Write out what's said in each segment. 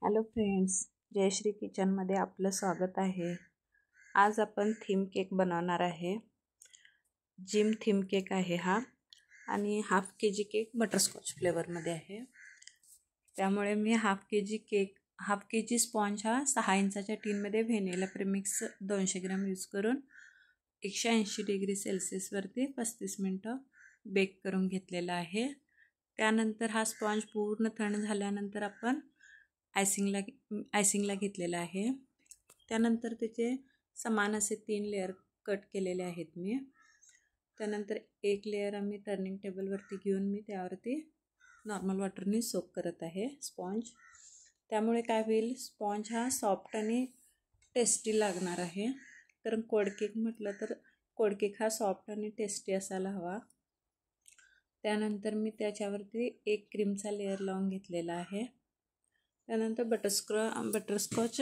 Hello friends, Jayashree किचनमध्ये आपलं स्वागत आहे। आज आपण थीम केक बनवणार आहे। जिम थीम केक आहे हा आणि हाफ kg केक बटरस्कॉच फ्लेवरमध्ये आहे। त्यामुळे मी हाफ kg स्पॉन्ज हा 6 इंचाच्या टीनमध्ये व्हॅनिला प्रीमिक्स 200 ग्रॅम यूज करून 180 डिग्री सेल्सिअसवरती 35 मिनटं बेक करून घेतलेला आहे। त्यानंतर हा स्पॉन्ज पूर्ण थंड झाल्यानंतर आपण आयसिंगला घेतलेला आहे। त्यानंतर त्याचे समान असे 3 लेयर कट केलेले आहेत मी। त्यानंतर एक लेयर आम्ही टर्निंग टेबलवरती घेऊन मी त्यावरती नॉर्मल वॉटरने सोक करत आहे स्पॉन्ज। त्यामुळे काय होईल, स्पॉन्ज हा सॉफ्ट आणि टेस्टी लागणार आहे। कारण कोड केक म्हटलं तर कोड केक हा सॉफ्ट आणि टेस्टी असायला हवा। त्यानंतर मी त्याच्यावरती एक क्रीमचा लेयर लावून घेतलेला आहे। त्यानंतर बटरस्कॉच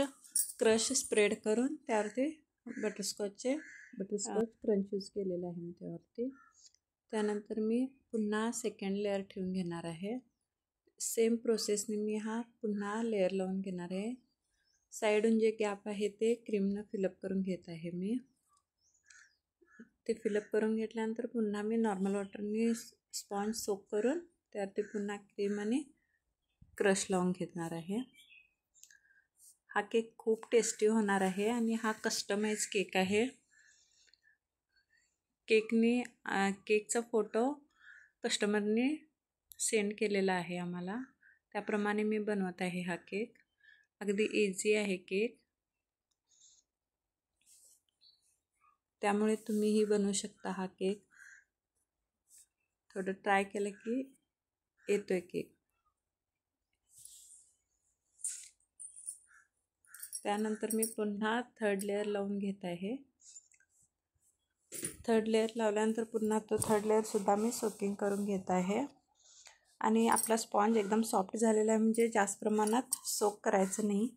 क्रश स्प्रेड करून त्यावरती बटरस्कॉच क्रंच यूज केलेला आहे मी त्यावरती। त्यानंतर मी पुन्हा सेकंड लेअर ठेवून घेणार आहे। सेम प्रोसेसने मी हा पुन्हा लेअर लावून घेणार आहे। साईडून जे गॅप आहे ते क्रीमनं फिलअप करून घेत आहे मी। ते फिलअप करून घेतल्यानंतर पुन्हा मी नॉर्मल वॉटरने स्पॉन्ज सोक करून त्यावरती पुन्हा क्रीम आणि क्रश लावून घेणार आहे। हा केक खूप टेस्टी होणार आहे आणि हा कस्टमाइज केक आहे। केकचा फोटो कस्टमरने सेंड केलेला आहे आम्हाला, त्याप्रमाणे मी बनवत आहे हा केक। अगदी इझी आहे केक, त्यामुळे तुम्हीही बनवू शकता हा केक। थोडं ट्राय केलं की येतोय केक। त्यानंतर मी पुन्हा थर्ड लेअर लावून घेत आहे। थर्ड लेअर लावल्यानंतर पुन्हा तो थर्ड लेअरसुद्धा मी सोकिंग करून घेत आहे। आणि आपला स्पॉन्ज एकदम सॉफ्ट झालेला आहे, म्हणजे जास्त प्रमाणात सोक करायचं नाही।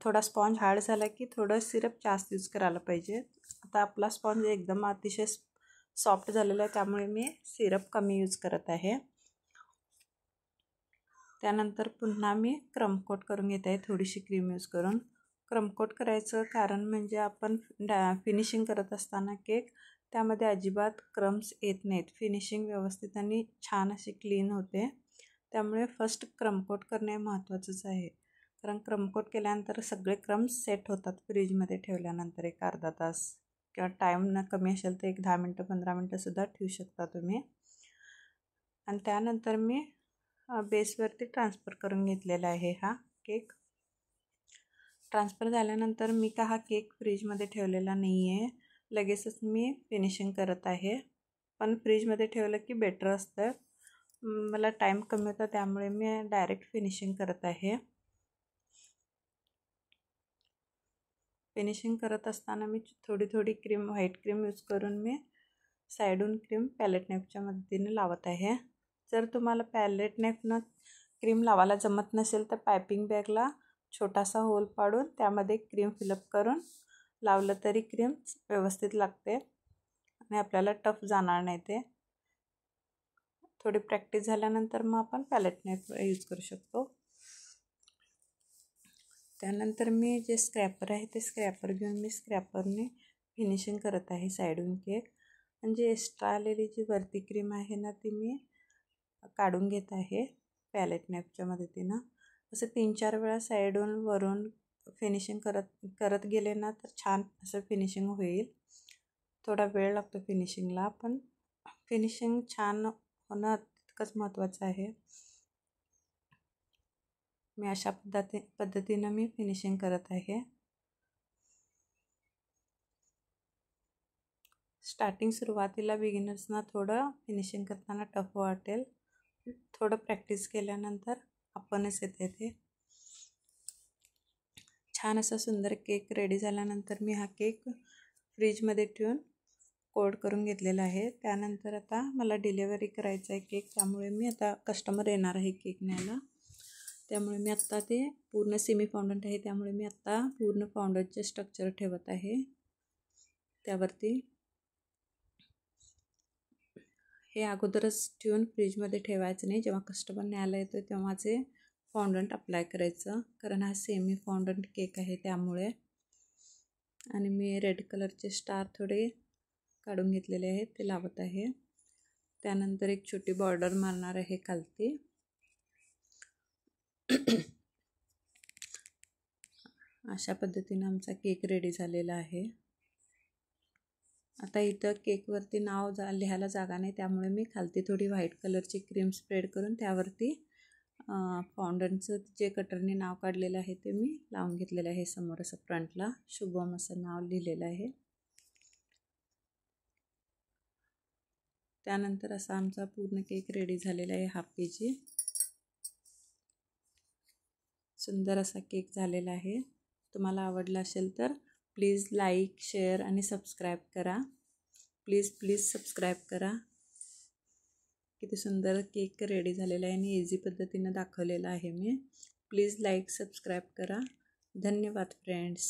थोडा स्पॉन्ज हार्ड झाला की थोडं सिरप जास्त यूज करायला पाहिजे। आता आपला स्पॉन्ज एकदम अतिशय सॉफ्ट झालेला आहे, त्यामुळे मी सिरप कमी यूज करत आहे। त्यानंतर पुन्हा मी क्रमकोट करून घेत आहे, थोडीशी क्रीम यूज करून। क्रमकोट करायचं कारण म्हणजे आपण फिनिशिंग करत असताना केक त्यामध्ये अजिबात क्रम्स येत नाहीत। फिनिशिंग व्यवस्थित आणि छान अशी क्लीन होते। त्यामुळे फर्स्ट क्रमकोट करणे महत्त्वाचंच आहे। कारण क्रमकोट केल्यानंतर सगळे क्रम्स सेट होतात फ्रीजमध्ये ठेवल्यानंतर एक अर्धा तास, किंवा टाईम न कमी असेल तर एक 10 मिनटं 15 मिनटंसुद्धा ठेवू शकता तुम्ही। आणि त्यानंतर मी बेसवरती ट्रान्सफर करून घेतलेला आहे हा केक। ट्रान्सफर झाल्यानंतर मी हा केक फ्रीजमध्ये ठेवलेला नाही आहे, लगेचच मी फिनिशिंग करत आहे। पण फ्रीजमध्ये ठेवलं की बेटर असतं, मला टाईम कमी होता त्यामुळे मी डायरेक्ट फिनिशिंग करत आहे। फिनिशिंग करत असताना मी थोडी क्रीम व्हाईट क्रीम यूज करून मी साईडून क्रीम पॅलेट नाईफच्या मदतीने लावत आहे। जर तुम्हाला पॅलेट नाईफनं क्रीम लावायला जमत नसेल तर पायपिंग बॅगला छोटासा होल पाडून त्यामध्ये क्रीम फिलअप करून लावलं तरी क्रीम व्यवस्थित लागते आणि आपल्याला टफ जाणार नाही ते। थोडी प्रॅक्टिस झाल्यानंतर मग आपण पॅलेट नाईफ यूज करू शकतो। त्यानंतर मी जे स्क्रॅपर आहे ते स्क्रॅपर घेऊन मी स्क्रॅपरने फिनिशिंग करत आहे साईडून केक। म्हणजे एक्स्ट्रा आलेली जी वरती क्रीम आहे ना ती मी काढून घेत आहे पॅलेट नाईफच्या मदतीनं। असं 3-4 वेळा साईडून वरून फिनिशिंग करत गेले ना तर छान असं फिनिशिंग होईल। थोडा वेळ लागतो फिनिशिंगला, पण फिनिशिंग छान होणं तितकंच महत्त्वाचं आहे। मी अशा पद्धतीनं मी फिनिशिंग करत आहे। सुरुवातीला बिगिनर्सना थोडं फिनिशिंग करताना टफ वाटेल, थोडं प्रॅक्टिस केल्यानंतर आपणच येते ते। छान असा सुंदर केक रेडी झाल्यानंतर मी हा केक फ्रीजमध्ये ठेवून कोल्ड करून घेतलेला आहे। त्यानंतर आता मला डिलेवरी करायचं आहे केक, त्यामुळे मी आता कस्टमर येणार आहे केक न्यायला। त्यामुळे मी आत्ता ते पूर्ण सेमी फाउंडंट आहे, त्यामुळे मी आत्ता पूर्ण फाउंडंटचे स्ट्रक्चर ठेवत आहे त्यावरती। हे अगोदरच ठेवून फ्रीजमध्ये ठेवायचं नाही, जेव्हा कस्टमर न्यायला येतो तेव्हाचे फॉन्डंट अप्लाय करायचं, कारण हा सेमी फॉन्डंट केक आहे त्यामुळे. आणि मी रेड कलरचे स्टार थोडे काढून घेतलेले आहेत ते लावत आहे. त्यानंतर एक छोटी बॉर्डर मारणार आहे खालती. अशा पद्धतीने आमचा केक रेडी झालेला आहे. आता इथं केकवरती नाव लिहायला जागा नाही, त्यामुळे मी खालती थोडी व्हाईट कलरची क्रीम स्प्रेड करून त्यावरती फॉन्डंटचं जे कटरने नाव काढलेलं आहे ते मी लावून घेतलेलं आहे. समोर असं फ्रंटला शुभम असं नाव लिहिलेलं आहे. त्यानंतर असा आमचा पूर्ण केक रेडी झालेला आहे. हाफ KG सुंदर असा केक झालेला आहे. तुम्हाला आवडला असेल तर प्लीज लाईक, शेअर आणि सबस्क्राईब करा. प्लीज सबस्क्राईब करा. किती सुंदर केक रेडी झालेला आहे आणि इझी पद्धतीनं दाखवलेला आहे मी. प्लीज लाईक, सबस्क्राईब करा. धन्यवाद फ्रेंड्स.